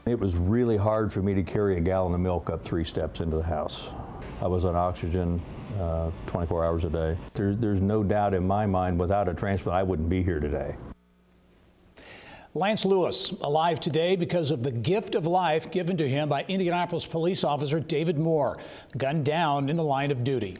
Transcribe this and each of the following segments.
It was really hard for me to carry a gallon of milk up 3 steps into the house. I was on oxygen 24 hours a day. There's no doubt in my mind, without a transplant, I wouldn't be here today. Lance Lewis, alive today because of the gift of life given to him by Indianapolis police officer David Moore, gunned down in the line of duty.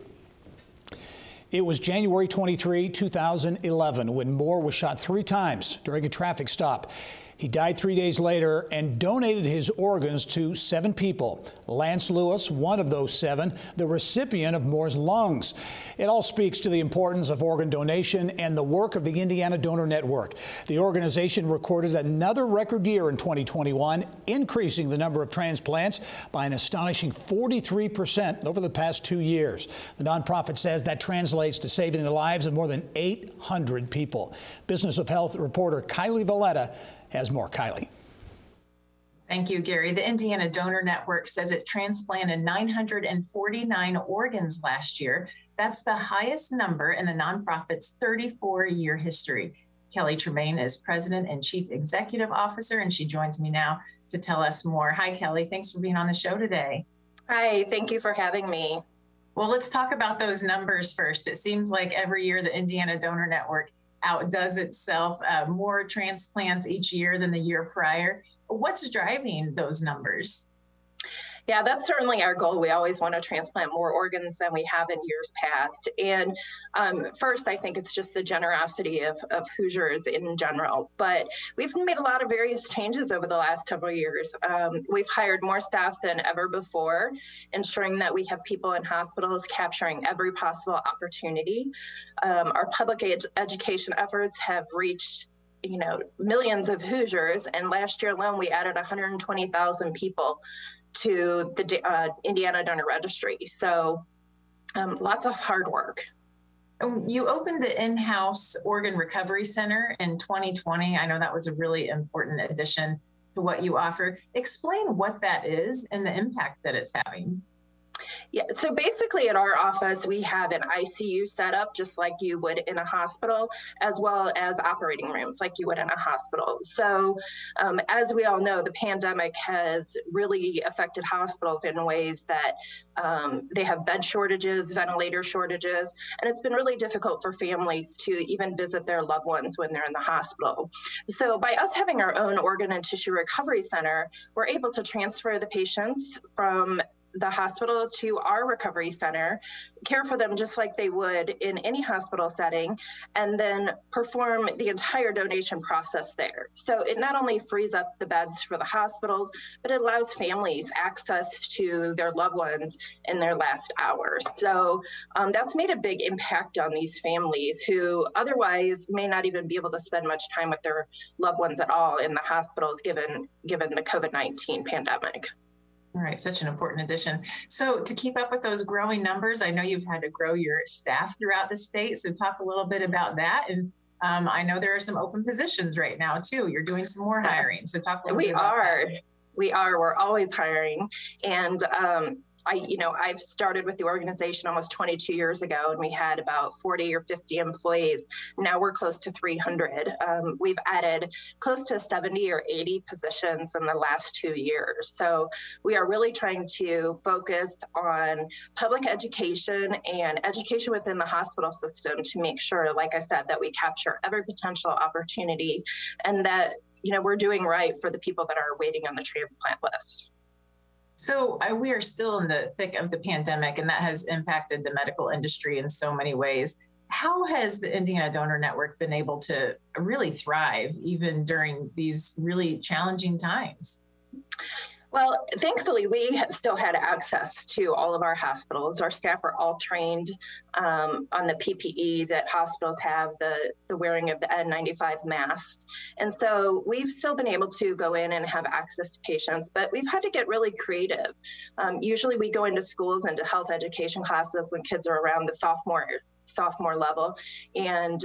It was January 23, 2011, when Moore was shot 3 times during a traffic stop. He died 3 days later and donated his organs to 7 people. Lance Lewis, one of those 7, the recipient of Moore's lungs. It all speaks to the importance of organ donation and the work of the Indiana Donor Network. The organization recorded another record year in 2021, increasing the number of transplants by an astonishing 43% over the past 2 years. The nonprofit says that translates to saving the lives of more than 800 people. Business of Health reporter Kylie Valletta has more. Kylie. Thank you, Gary. The Indiana Donor Network says it transplanted 949 organs last year. That's the highest number in the nonprofit's 34-year history. Kellie Tremain is President and Chief Executive Officer, and she joins me now to tell us more. Hi, Kellie. Thanks for being on the show today. Hi, thank you for having me. Well, let's talk about those numbers first. It seems like every year the Indiana Donor Network outdoes itself, more transplants each year than the year prior. What's driving those numbers? Yeah, that's certainly our goal. We always want to transplant more organs than we have in years past. And first, I think it's just the generosity of Hoosiers in general. But we've made a lot of various changes over the last several years. We've hired more staff than ever before, ensuring that we have people in hospitals capturing every possible opportunity. Our public education efforts have reached millions of Hoosiers. And last year alone, we added 120,000 people to the Indiana Donor Registry. So lots of hard work. You opened the in-house organ recovery center in 2020. I know that was a really important addition to what you offer. Explain what that is and the impact that it's having. Yeah, so basically at our office, we have an ICU set up just like you would in a hospital, as well as operating rooms like you would in a hospital. So as we all know, the pandemic has really affected hospitals in ways that they have bed shortages, ventilator shortages, and it's been really difficult for families to even visit their loved ones when they're in the hospital. So by us having our own organ and tissue recovery center, we're able to transfer the patients from the hospital to our recovery center, care for them just like they would in any hospital setting, and then perform the entire donation process there. So it not only frees up the beds for the hospitals, but it allows families access to their loved ones in their last hours. So that's made a big impact on these families who otherwise may not even be able to spend much time with their loved ones at all in the hospitals given the COVID-19 pandemic. All right, such an important addition. So to keep up with those growing numbers, I know you've had to grow your staff throughout the state. So talk a little bit about that. And I know there are some open positions right now too. You're doing some more hiring. So talk a little bit about that. We are. We're always hiring. And I've started with the organization almost 22 years ago, and we had about 40 or 50 employees. Now we're close to 300. We've added close to 70 or 80 positions in the last 2 years. So we are really trying to focus on public education and education within the hospital system to make sure, like I said, that we capture every potential opportunity and that we're doing right for the people that are waiting on the transplant list. So we are still in the thick of the pandemic, and that has impacted the medical industry in so many ways. How has the Indiana Donor Network been able to really thrive even during these really challenging times? Well, thankfully, we still had access to all of our hospitals. Our staff are all trained on the PPE that hospitals have, the wearing of the N95 masks. And so we've still been able to go in and have access to patients, but we've had to get really creative. Usually we go into schools, into health education classes when kids are around the sophomore level. And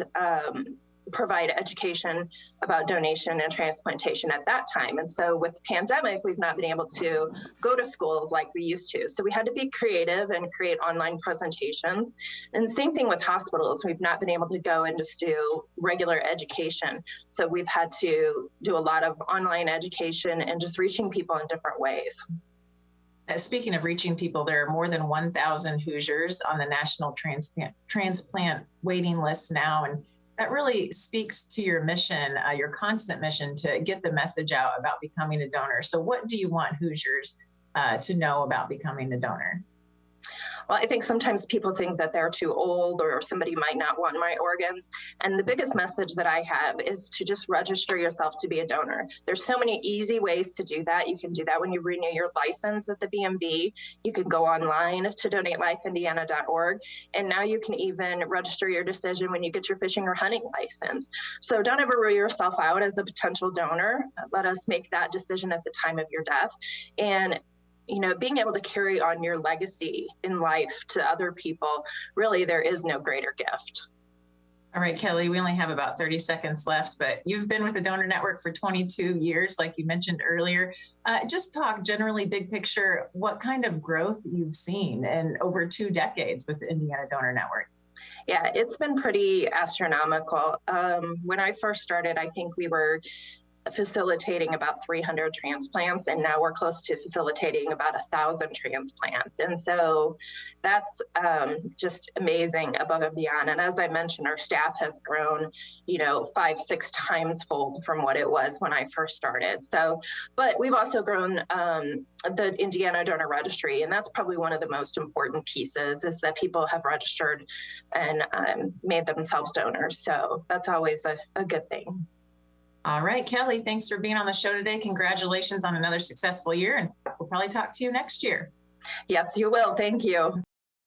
provide education about donation and transplantation at that time. And so with the pandemic, we've not been able to go to schools like we used to. So we had to be creative and create online presentations. And same thing with hospitals. We've not been able to go and just do regular education. So we've had to do a lot of online education and just reaching people in different ways. Speaking of reaching people, there are more than 1,000 Hoosiers on the national transplant waiting list now. And that really speaks to your mission, your constant mission to get the message out about becoming a donor. So what do you want Hoosiers to know about becoming a donor? Well, I think sometimes people think that they're too old or somebody might not want my organs. And the biggest message that I have is to just register yourself to be a donor. There's so many easy ways to do that. You can do that when you renew your license at the BMV. You can go online to donatelifeindiana.org. And now you can even register your decision when you get your fishing or hunting license. So don't ever rule yourself out as a potential donor. Let us make that decision at the time of your death. And being able to carry on your legacy in life to other people, really, there is no greater gift. All right, Kellie, we only have about 30 seconds left, but you've been with the Donor Network for 22 years, like you mentioned earlier. Just talk generally, big picture, what kind of growth you've seen in over 2 decades with the Indiana Donor Network. Yeah, it's been pretty astronomical. When I first started, I think we were facilitating about 300 transplants, and now we're close to facilitating about 1,000 transplants. And so that's just amazing above and beyond. And as I mentioned, our staff has grown, 5-6 times fold from what it was when I first started. So, but we've also grown the Indiana Donor Registry, and that's probably one of the most important pieces, is that people have registered and made themselves donors. So that's always a good thing. All right, Kellie, thanks for being on the show today. Congratulations on another successful year, and we'll probably talk to you next year. Yes, you will. Thank you.